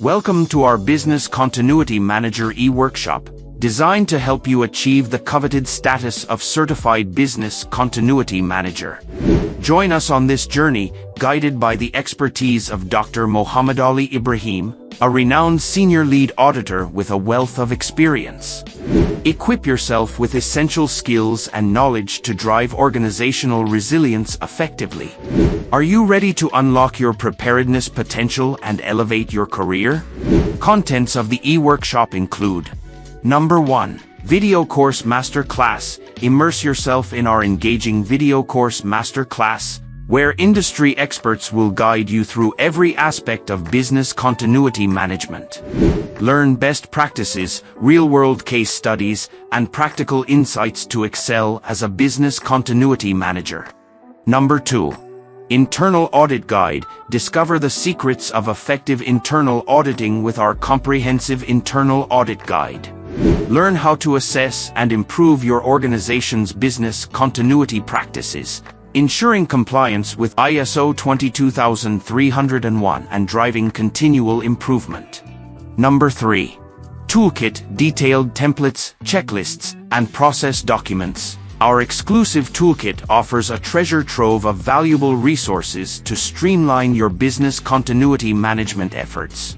Welcome to our Business Continuity Manager e-workshop, designed to help you achieve the coveted status of Certified Business Continuity Manager. Join us on this journey, guided by the expertise of Dr. Mohammed Ali Ibrahim, a renowned senior lead auditor with a wealth of experience. Equip yourself with essential skills and knowledge to drive organizational resilience effectively. Are you ready to unlock your preparedness potential and elevate your career? Contents of the e-workshop include: Number 1. Video Course Master Class. Immerse yourself in our engaging Video Course Master Class, where industry experts will guide you through every aspect of business continuity management. Learn best practices, real-world case studies, and practical insights to excel as a business continuity manager. Number 2. Internal Audit Guide. Discover the secrets of effective internal auditing with our comprehensive Internal Audit Guide. Learn how to assess and improve your organization's business continuity practices, ensuring compliance with ISO 22301 and driving continual improvement. Number 3. Toolkit. Detailed templates, checklists, and process documents. Our exclusive toolkit offers a treasure trove of valuable resources to streamline your business continuity management efforts.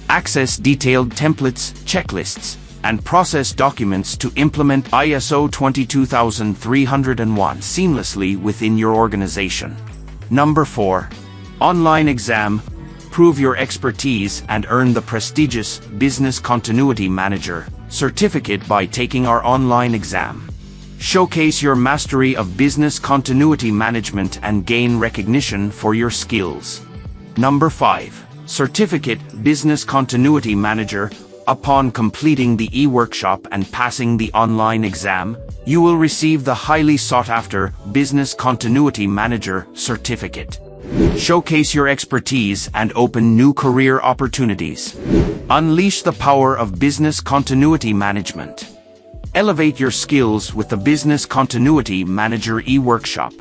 Access detailed templates, checklists, and process documents to implement ISO 22301 seamlessly within your organization. Number 4. Online Exam. Prove your expertise and earn the prestigious Business Continuity Manager certificate by taking our online exam. Showcase your mastery of business continuity management and gain recognition for your skills. Number 5. Certificate Business Continuity Manager. Upon completing the e-workshop and passing the online exam, you will receive the highly sought-after Business Continuity Manager certificate. Showcase your expertise and open new career opportunities. Unleash the power of business continuity management. Elevate your skills with the Business Continuity Manager e-workshop.